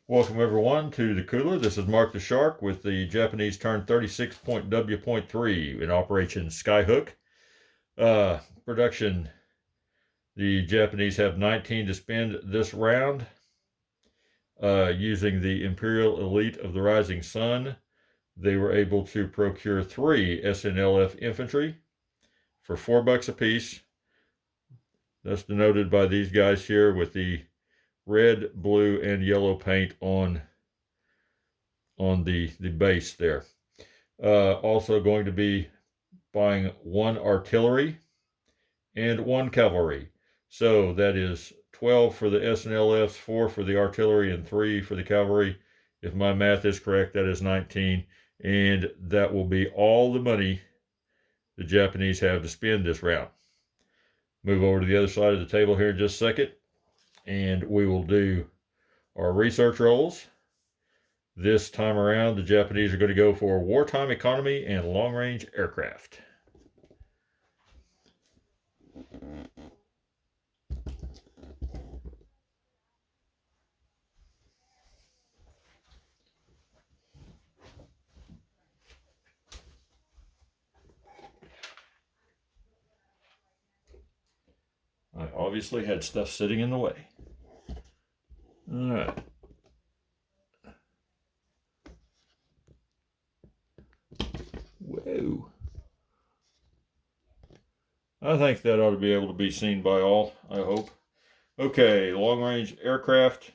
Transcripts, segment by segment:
Welcome everyone to the cooler. This is Mark the Shark with the Japanese turn 36.W.3 in Operation Skyhook. Production, the Japanese have 19 to spend this round. Using the Imperial Elite of the Rising Sun, they were able to procure 3 SNLF infantry for $4 apiece. That's denoted by these guys here with the red, blue, and yellow paint on the base there. Also going to be buying 1 artillery and 1 cavalry. So that is 12 for the SNLFs, 4 for the artillery, and 3 for the cavalry. If my math is correct, that is 19. And that will be all the money the Japanese have to spend this round. Move over to the other side of the table here in just a second, and we will do our research rolls. This time around, the Japanese are going to go for wartime economy and long-range aircraft. I obviously had stuff sitting in the way. All right. Whoa. I think that ought to be able to be seen by all, I hope. Okay, long-range aircraft.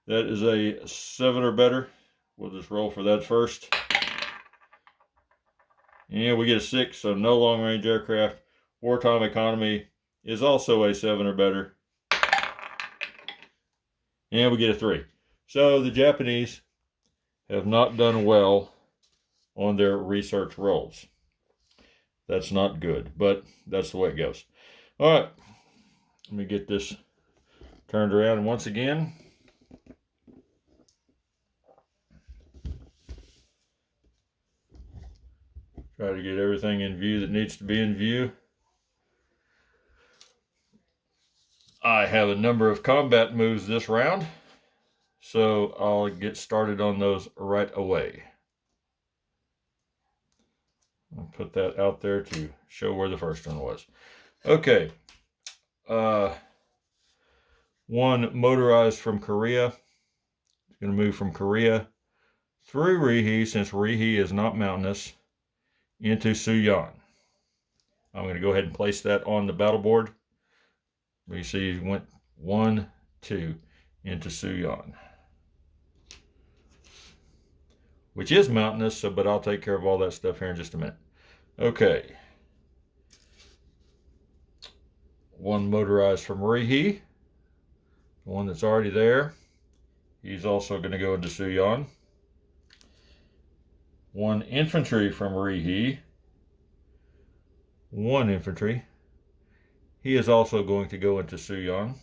That is a 7 or better. We'll just roll for that first. And we get a 6, so no long-range aircraft. Wartime economy is also a 7 or better. And we get a 3. So the Japanese have not done well on their research rolls. That's not good, but that's the way it goes. All right, let me get this turned around once again. Try to get everything in view that needs to be in view. I have a number of combat moves this round, so I'll get started on those right away. I'll put that out there to show where the first one was. Okay. 1 motorized from Korea. It's going to move from Korea through Rihe, since Rihe is not mountainous, into Sooyon. I'm going to go ahead and place that on the battle board. You see, it went 1, 2 into Sooyon, which is mountainous, but I'll take care of all that stuff here in just a minute. Okay. 1 motorized from Rihe, the one that's already there. He's also going to go into Sooyon. 1 infantry from Rihe. 1 infantry. He is also going to go into Sooyon.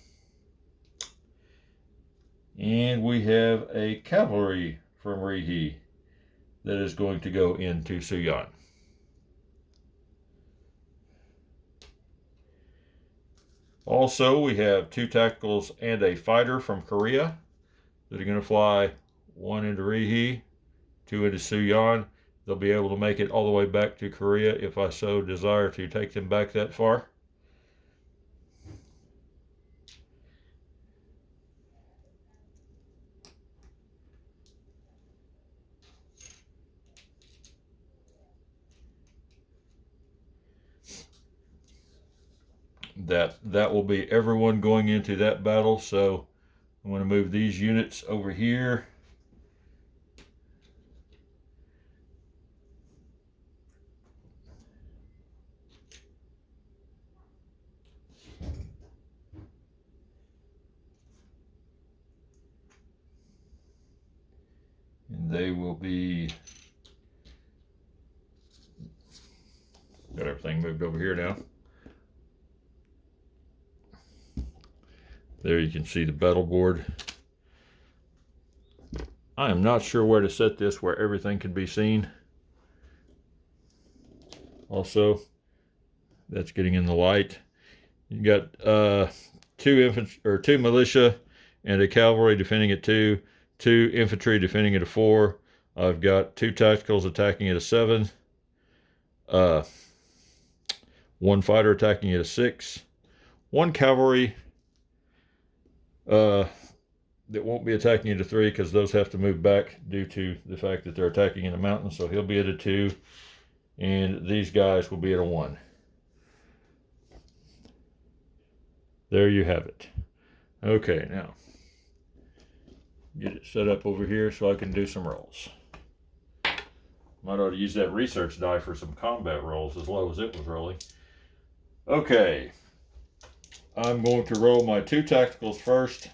And we have a cavalry from Rihe that is going to go into Sooyon. Also, we have 2 tacticals and a fighter from Korea that are going to fly 1 into Rihe, 2 into Sooyon. They'll be able to make it all the way back to Korea if I so desire to take them back that far. That will be everyone going into that battle. So I'm going to move these units over here. And they will be, got everything moved over here now. There you can see the battle board. I am not sure where to set this where everything can be seen. Also, that's getting in the light. You got 2 militia and a cavalry defending it 2. 2 infantry defending at a 4. I've got 2 tacticals attacking at a 7. 1 fighter attacking at a 6. 1 cavalry that won't be attacking at a 3 because those have to move back due to the fact that they're attacking in the mountains. So he'll be at a 2. And these guys will be at a 1. There you have it. Okay, now get it set up over here so I can do some rolls. Might ought to use that research die for some combat rolls as low as it was rolling. Okay, I'm going to roll my 2 tacticals first.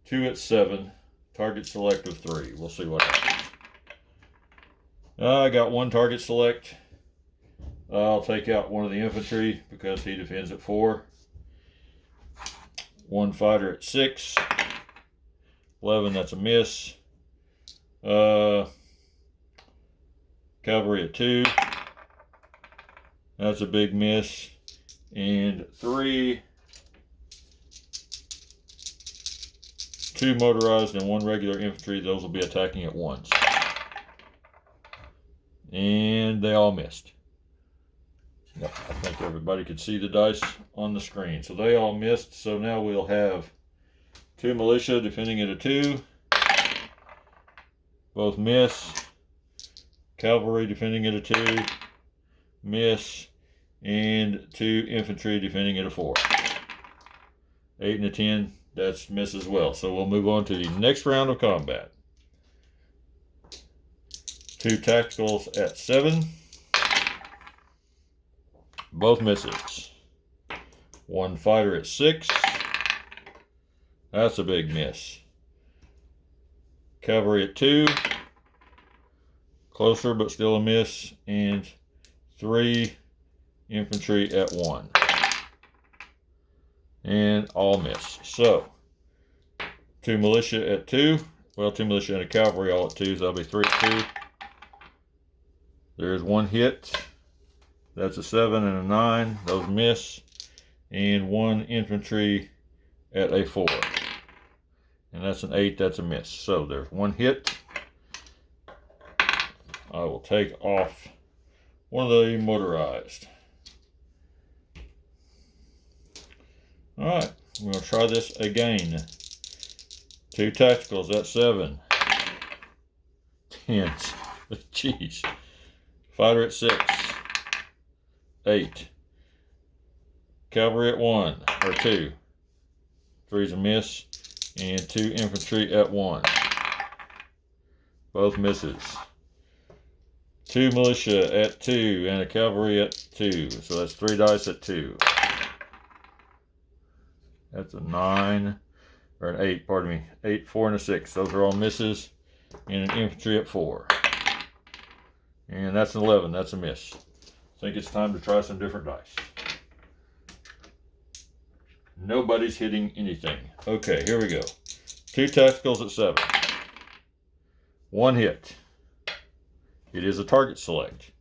2 at 7, target select of 3. We'll see what happens. I got 1 target select. I'll take out 1 of the infantry because he defends at 4. 1 fighter at 6. 11, that's a miss. Cavalry at 2. That's a big miss. And 3. 2 motorized and 1 regular infantry. Those will be attacking at once. And they all missed. Yep, I think everybody could see the dice on the screen. So they all missed. So now we'll have 2 militia defending at a 2. Both miss. Cavalry defending at a 2. Miss. And 2 infantry defending at a 4. 8 and a 10. That's miss as well. So we'll move on to the next round of combat. 2 tacticals at 7. Both misses. 1 fighter at 6. That's a big miss. Cavalry at 2. Closer, but still a miss. And 3 infantry at 1. And all miss. So, 2 militia at 2. Well, 2 militia and a cavalry all at 2. So that'll be 3 at 2. There's 1 hit. That's a 7 and a 9. Those miss. And 1 infantry at a 4. And that's an 8. That's a miss. So there's 1 hit. I will take off 1 of the motorized. Alright, we're going to try this again. 2 tacticals at 7. 10. Jeez. Fighter at 6. 8. Cavalry at 1, or 2. 3's a miss. And 2 infantry at 1. Both misses. 2 militia at 2 and a cavalry at 2. So that's 3 dice at 2. That's a 9, or an 8, pardon me. 8, 4, and a 6. Those are all misses. And an infantry at 4. And that's an 11. That's a miss. I think it's time to try some different dice. Nobody's hitting anything. Okay, here we go. 2 tacticals at 7. 1 hit. It is a target select.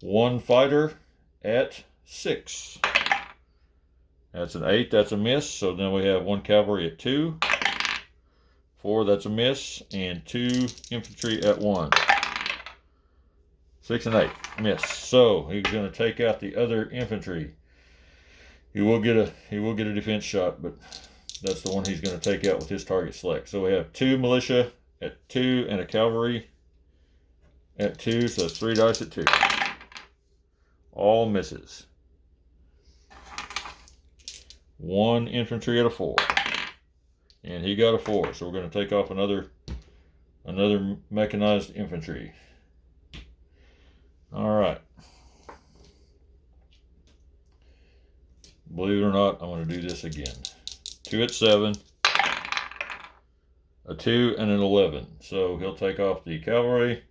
1 fighter at 6. That's an 8. That's a miss. So then we have 1 cavalry at 2. 4. That's a miss. And 2 infantry at 1. 6 and 8. Miss. So he's going to take out the other infantry. He will get a defense shot, but that's the one he's going to take out with his target select. So we have 2 militia at 2 and a cavalry at 2. So that's 3 dice at 2. All misses. 1 infantry at a 4. And he got a 4. So we're going to take off another mechanized infantry. All right. Believe it or not, I'm going to do this again. 2 at 7. A 2 and an 11. So he'll take off the cavalry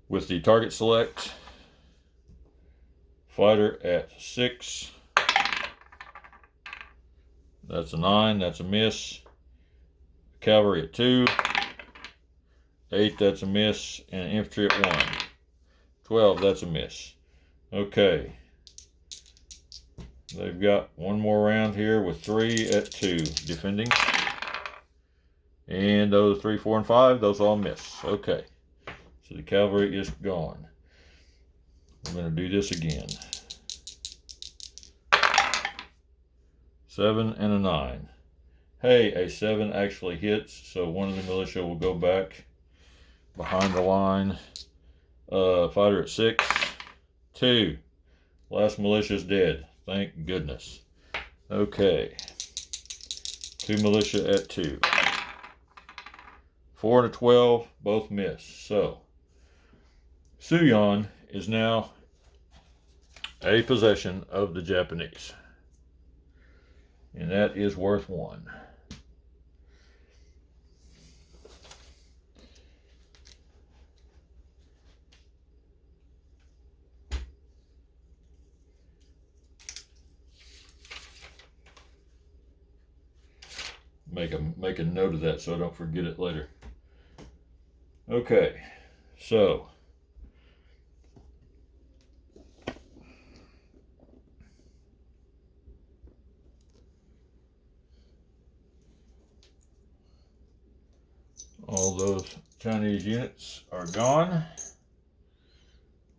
with the target select. Fighter at 6. That's a 9. That's a miss. Cavalry at 2. 8. That's a miss. And infantry at 1. 12. That's a miss. Okay. They've got 1 more round here with 3 at 2 defending. And those 3, 4, and 5, those all miss. Okay. So the cavalry is gone. We're going to do this again. 7 and a 9. Hey, a 7 actually hits, so one of the militia will go back behind the line. Fighter at 6. 2. Last militia is dead. Thank goodness. Okay. 2 militia at 2. 4 and a 12, both miss. So, Sooyon is now a possession of the Japanese. And that is worth 1. Make a note of that so I don't forget it later. Okay, so all those Chinese units are gone.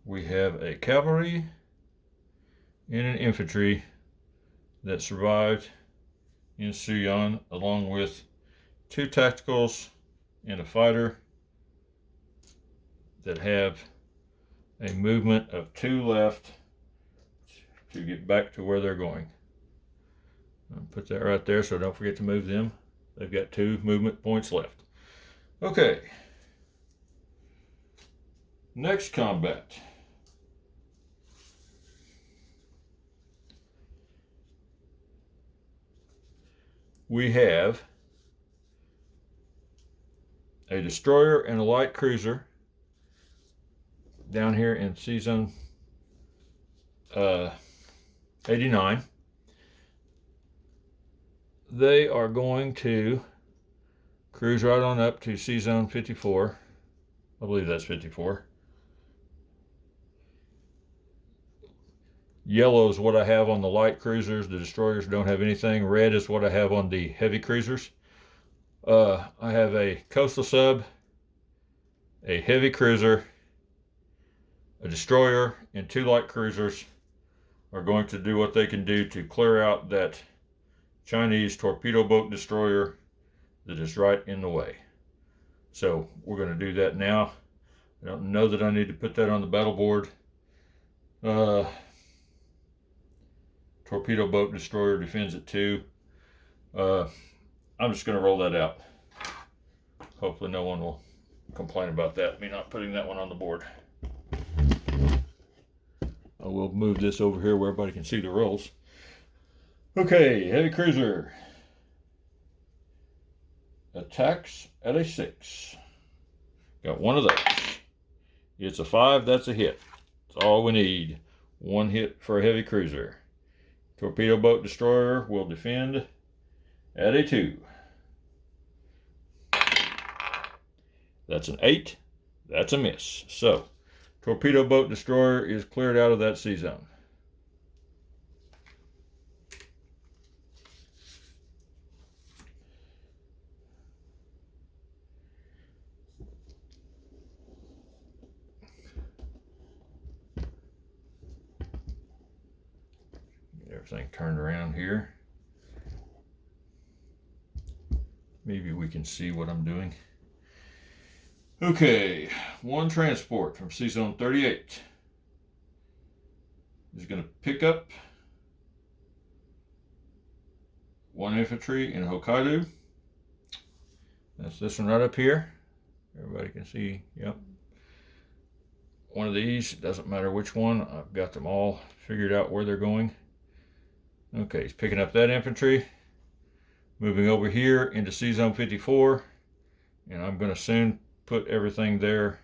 We have a cavalry and an infantry that survived in Sooyon, along with 2 tacticals and a fighter that have a movement of 2 left to get back to where they're going. I'll put that right there so don't forget to move them. They've got 2 movement points left. Okay. Next combat. We have a destroyer and a light cruiser down here in Sea Zone 89. They are going to cruise right on up to Sea Zone 54. I believe that's 54. Yellow is what I have on the light cruisers. The destroyers don't have anything. Red is what I have on the heavy cruisers. I have a coastal sub, a heavy cruiser, a destroyer, and 2 light cruisers are going to do what they can do to clear out that Chinese torpedo boat destroyer that is right in the way. So we're going to do that now. I don't know that I need to put that on the battle board. Torpedo boat destroyer defends at 2. I'm just going to roll that out. Hopefully no one will complain about that, me not putting that one on the board. I will move this over here where everybody can see the rolls. Okay, heavy cruiser attacks at a 6. Got 1 of those. It's a 5, that's a hit. That's all we need. 1 hit for a heavy cruiser. Torpedo boat destroyer will defend at a 2. That's an 8. That's a miss. So, torpedo boat destroyer is cleared out of that sea zone. Get everything turned around here. Maybe we can see what I'm doing. Okay, 1 transport from Sea Zone 38 is going to pick up 1 infantry in Hokkaido. That's this one right up here. Everybody can see, yep. 1 of these, it doesn't matter which one. I've got them all figured out where they're going. Okay, he's picking up that infantry. Moving over here into Sea Zone 54. And I'm going to soon put everything there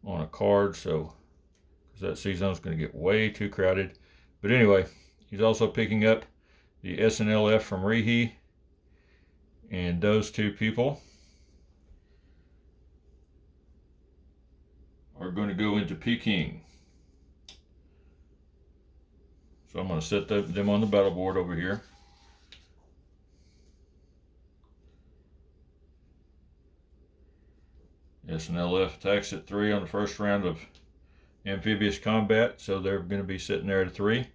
on a card, so because that sea zone is going to get way too crowded. But anyway, he's also picking up the SNLF from Rihe, and those 2 people are going to go into Peking. So I'm going to set them on the battle board over here. SNLF attacks at 3 on the first round of amphibious combat, so they're going to be sitting there at a 3.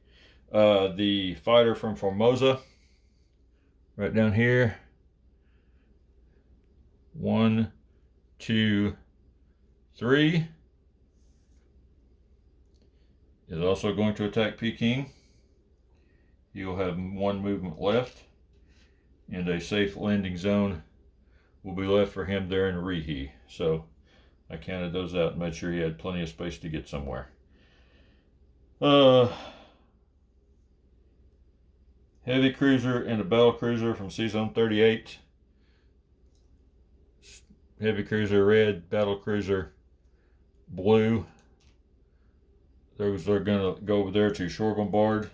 The fighter from Formosa, right down here. 1, 2, 3. Is also going to attack Peking. He'll have 1 movement left, and a safe landing zone will be left for him there in Rihe. So I counted those out and made sure he had plenty of space to get somewhere. Heavy cruiser and a battle cruiser from Seazone 38. Heavy cruiser red, battle cruiser blue. Those are going to go over there to shore bombard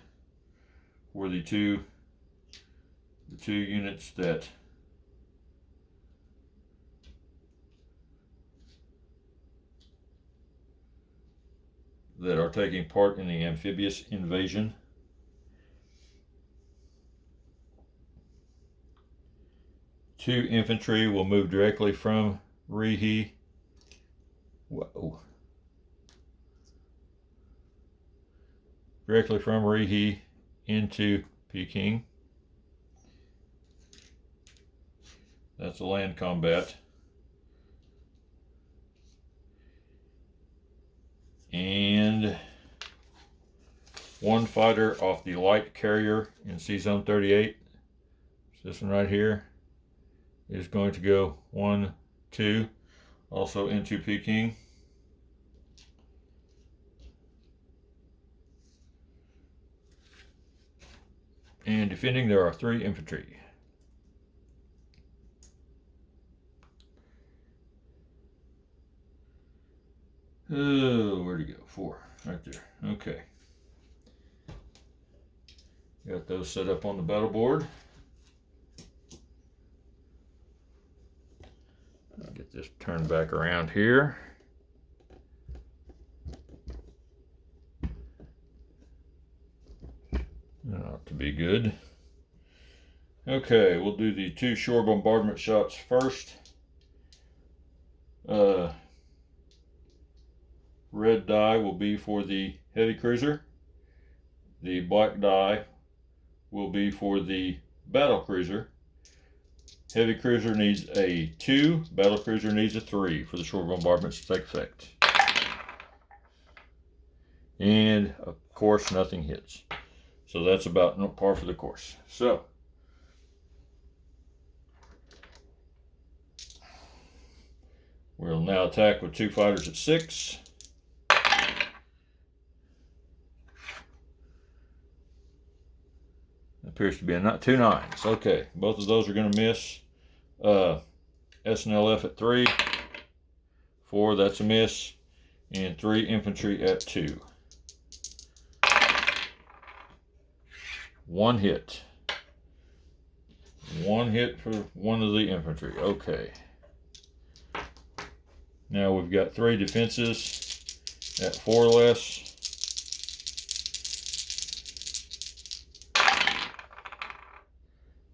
for the two units that are taking part in the amphibious invasion. Two infantry will move directly from Rihe. Whoa. Directly from Rihe into Peking. That's a land combat. And 1 fighter off the light carrier in Seazone 38. This one right here is going to go 1, 2, also into Peking. And defending, there are 3 infantry. Oh, where'd he go? 4, right there. Okay. Got those set up on the battle board. I'll get this turned back around here. That ought to be good. Okay, we'll do the 2 shore bombardment shots first. Red die will be for the heavy cruiser. The black die will be for the battle cruiser. Heavy cruiser needs a 2, battle cruiser needs a 3 for the shore bombardments to take effect. And of course nothing hits. So that's about par for the course. So we'll now attack with 2 fighters at 6. Appears to be a 2 9s. Okay, both of those are going to miss. SNLF at 3. 4, that's a miss. And 3 infantry at 2. 1 hit. 1 hit for 1 of the infantry. Okay. Now we've got 3 defenses at 4 or less.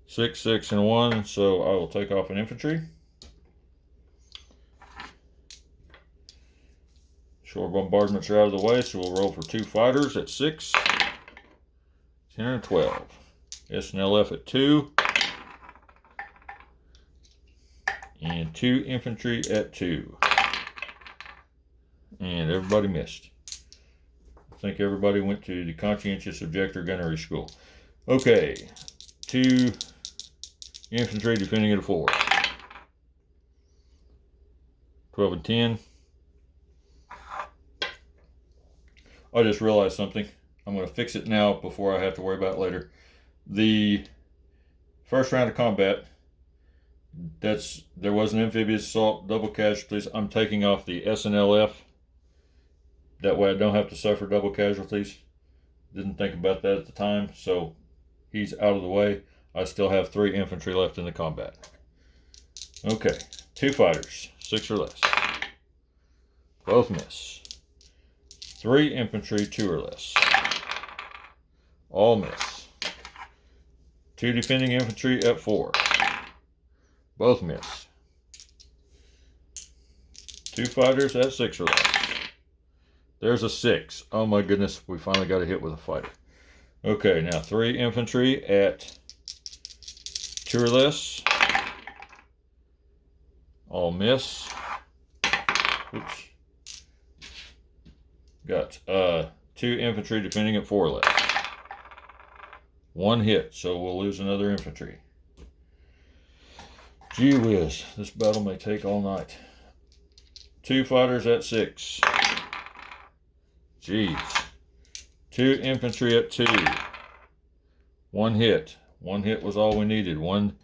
6, 6, and 1, so I will take off an infantry. Shore bombardments are out of the way, so we'll roll for 2 fighters at 6, 10, and 12. SNLF at 2. And 2 infantry at 2. And everybody missed. I think everybody went to the conscientious objector gunnery school. Okay, 2 infantry defending at a 4. 12 and 10. I just realized something. I'm going to fix it now before I have to worry about it later. The first round of combat, there was an amphibious assault, double casualties. I'm taking off the SNLF. That way I don't have to suffer double casualties. Didn't think about that at the time, so he's out of the way. I still have 3 infantry left in the combat. Okay, 2 fighters, 6 or less. Both miss. 3 infantry, 2 or less. All miss. 2 defending infantry at 4. Both miss. 2 fighters at 6 or less. There's a 6. Oh my goodness, we finally got a hit with a fighter. Okay, now 3 infantry at 2 or less. All miss. Oops. Got 2 infantry defending at 4 or less. 1 hit, so we'll lose another infantry. Gee whiz, this battle may take all night. 2 fighters at 6. Jeez. 2 infantry at 2. 1 hit. 1 hit was all we needed. 1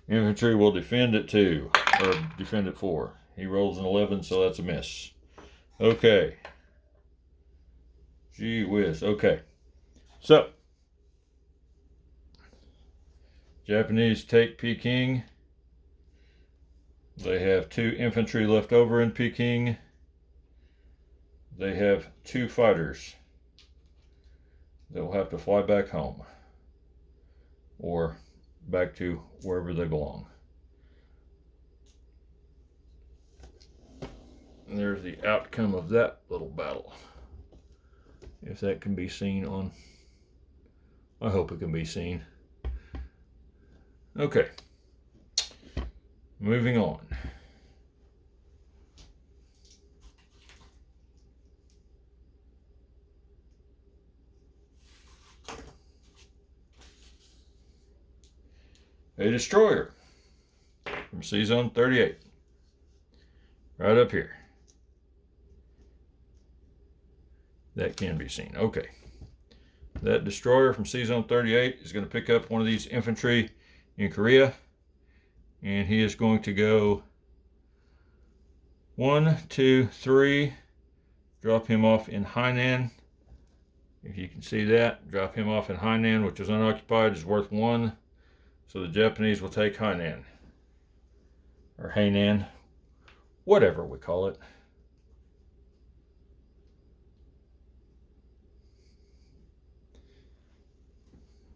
infantry will defend at 2, or defend at 4. He rolls an 11, so that's a miss. Okay. Gee whiz. Okay. So, Japanese take Peking. They have 2 infantry left over in Peking. They have 2 fighters that will have to fly back home or back to wherever they belong. And there's the outcome of that little battle. If that can be seen on, I hope it can be seen. Okay, moving on. A destroyer from Sea Zone 38, right up here. That can be seen. Okay. That destroyer from Sea Zone 38 is going to pick up one of these infantry in Korea. And he is going to go 1, 2, 3. Drop him off in Hainan. If you can see that, drop him off in Hainan, which is unoccupied, is worth 1. So the Japanese will take Hainan. Or Hainan. Whatever we call it.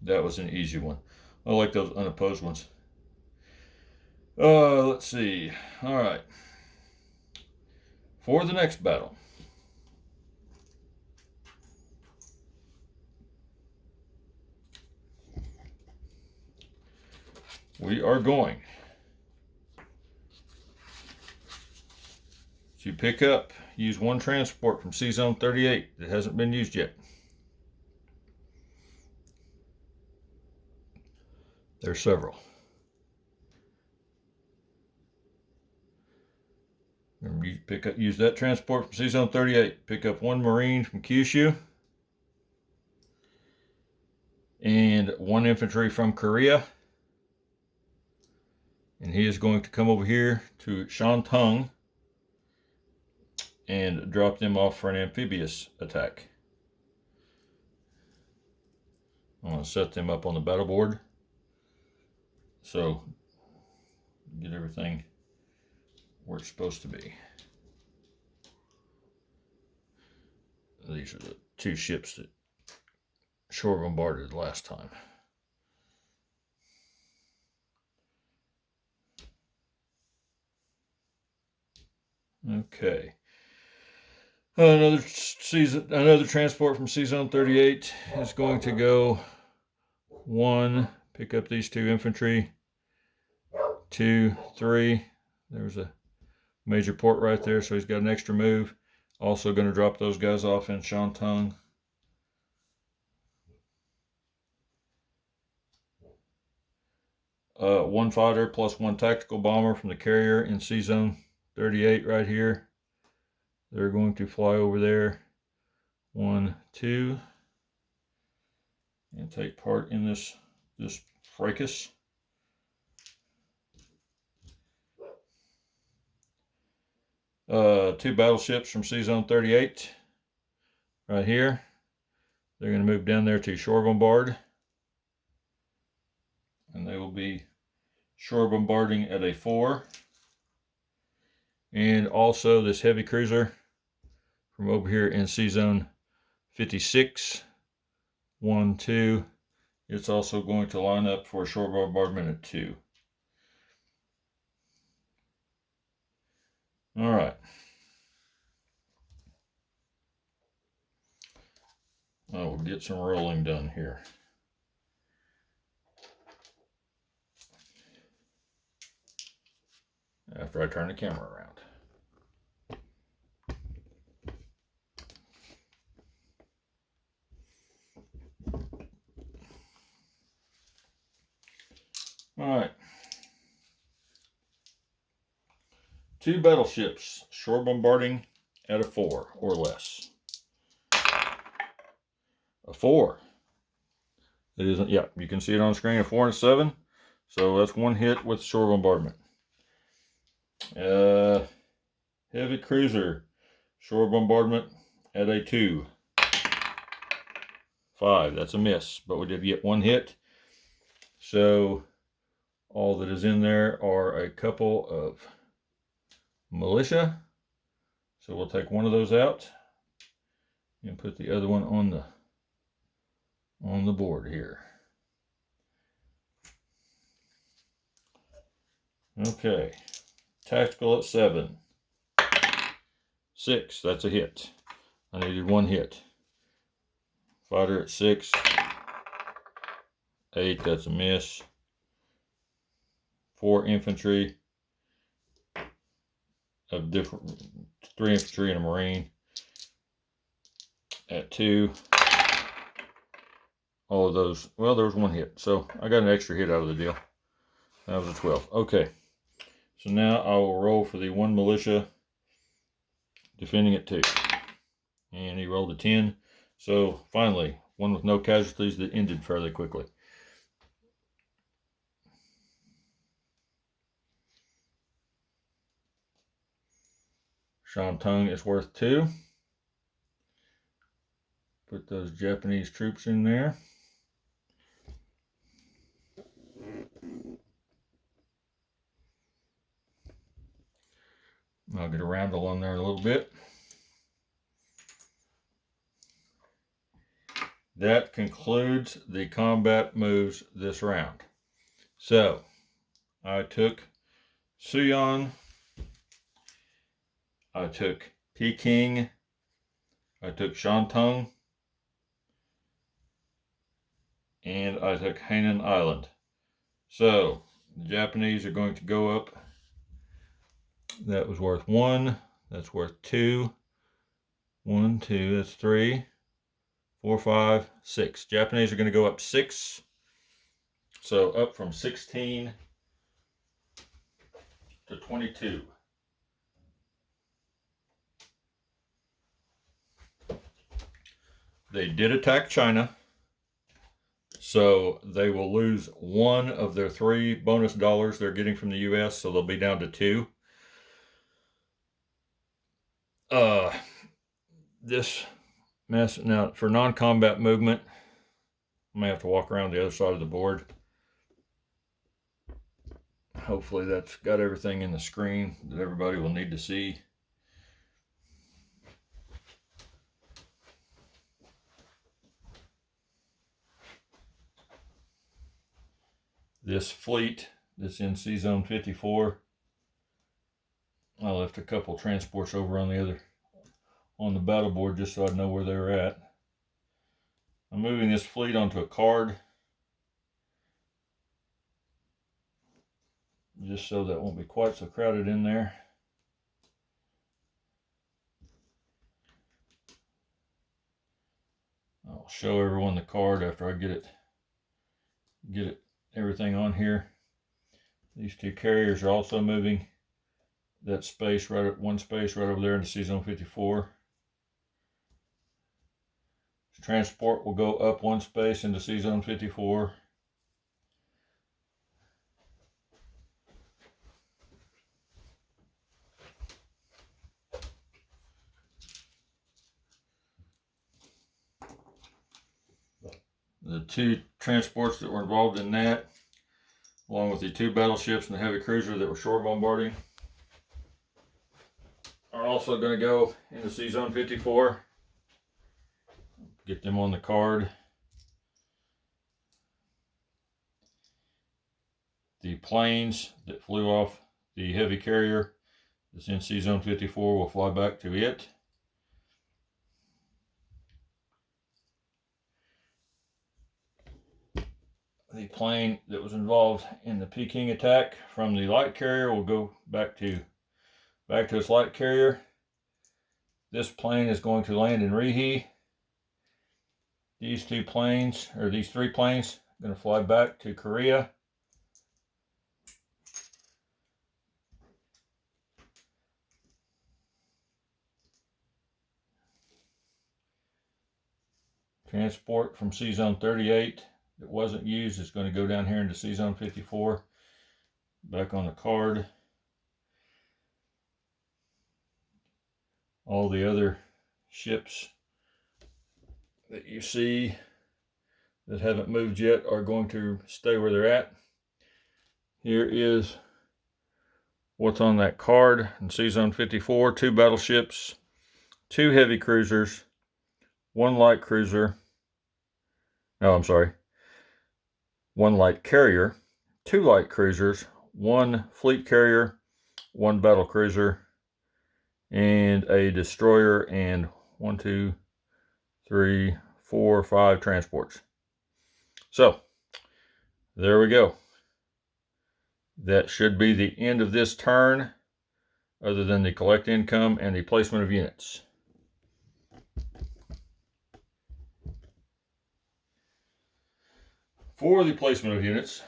That was an easy one. I like those unopposed ones. Let's see. All right. For the next battle. We are going to pick up, use 1 transport from Sea Zone 38 that hasn't been used yet. There's several. Remember, you use that transport from Sea Zone 38. Pick up 1 Marine from Kyushu. And 1 infantry from Korea. And he is going to come over here to Shantung and drop them off for an amphibious attack. I'm going to set them up on the battle board. So, get everything where it's supposed to be. These are the 2 ships that shore bombarded last time. Okay. Another transport from Sea Zone 38 is going to go 1, pick up these 2 infantry, 2, 3. There's a major port right there, so he's got an extra move. Also going to drop those guys off in Shantung. One fighter plus 1 tactical bomber from the carrier in Sea Zone 38 right here. They're going to fly over there. 1, 2. And take part in this fracas. Two battleships from Sea Zone 38 right here. They're going to move down there to shore bombard. And they will be shore bombarding at a 4. And also this heavy cruiser from over here in Sea Zone 56. 1, 2. It's also going to line up for shore bombardment at 2. All right. I will get some rolling done here. After I turn the camera around. All right. 2 battleships shore bombarding at a 4 or less. A 4. It isn't, yeah, you can see it on screen, a 4 and a 7. So that's 1 hit with shore bombardment. Heavy cruiser shore bombardment at a 2. 5, that's a miss, but we did get 1 hit. So all that is in there are a couple of militia. So we'll take one of those out and put the other one on the board here. Okay, tactical at 7. 6, that's a hit. I needed 1 hit. Fighter at 6. 8, that's a miss. 4 infantry of different, 3 infantry and a marine at 2. All of those, well, there was 1 hit, so I got an extra hit out of the deal. That was a 12. Okay, so now I will roll for the 1 militia defending at 2. And he rolled a 10. So finally, one with no casualties that ended fairly quickly. Shantung is worth 2. Put those Japanese troops in there. I'll get a roundel on there a little bit. That concludes the combat moves this round. So, I took Sooyon, I took Peking, I took Shantung, and I took Hainan Island. So, the Japanese are going to go up. That was worth 1. That's worth 2. 1, 2, that's 3, 4, 5, 6. Japanese are going to go up 6. So up from 16 to 22. They did attack China. So they will lose 1 of their 3 bonus dollars they're getting from the U.S. So they'll be down to 2. This mess, now for non-combat movement, I may have to walk around the other side of the board. Hopefully that's got everything in the screen that everybody will need to see. This fleet that's in Sea Zone 54, I left a couple transports over on the battle board just so I'd know where they were at. I'm moving this fleet onto a card just so that won't be quite so crowded in there. I'll show everyone the card after I get it everything on here. These 2 carriers are also moving that space one space right over there into Sea Zone 54. Transport will go up 1 space into Sea Zone 54. The 2 transports that were involved in that, along with the 2 battleships and the heavy cruiser that were shore bombarding, are also going to go into Sea Zone 54. Get them on the card. The planes that flew off the heavy carrier This NC Zone 54 will fly back to it. The plane that was involved in the Peking attack from the light carrier will go back to its light carrier. This plane is going to land in Rehe. These three planes are going to fly back to Korea. Transport from C-Zone 38 that wasn't used is going to go down here into C-Zone 54. Back on the card. All the other ships that you see that haven't moved yet are going to stay where they're at. Here is what's on that card in C-Zone 54. 2 battleships, 2 heavy cruisers, 1 light cruiser. No, I'm sorry. 1 light carrier, 2 light cruisers, 1 fleet carrier, 1 battle cruiser, and a destroyer, and 1, 2, 3, 4, 5 transports. So, there we go. That should be the end of this turn, other than the collect income and the placement of units. For the placement of units,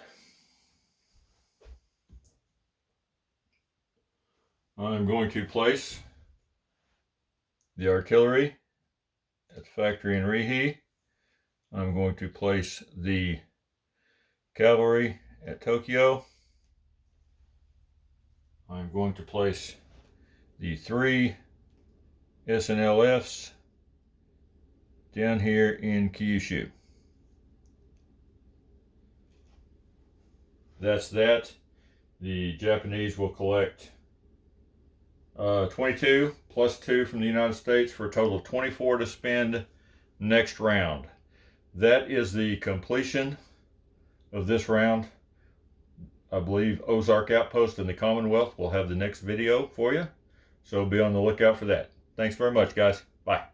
I'm going to place the artillery at the factory in Rehe. I'm going to place the cavalry at Tokyo. I'm going to place the 3 SNLFs down here in Kyushu. That's that. The Japanese will collect 22 plus 2 from the United States for a total of 24 to spend next round. That is the completion of this round. I believe Ozark Outpost and the Commonwealth will have the next video for you, so be on the lookout for that. Thanks very much, guys. Bye.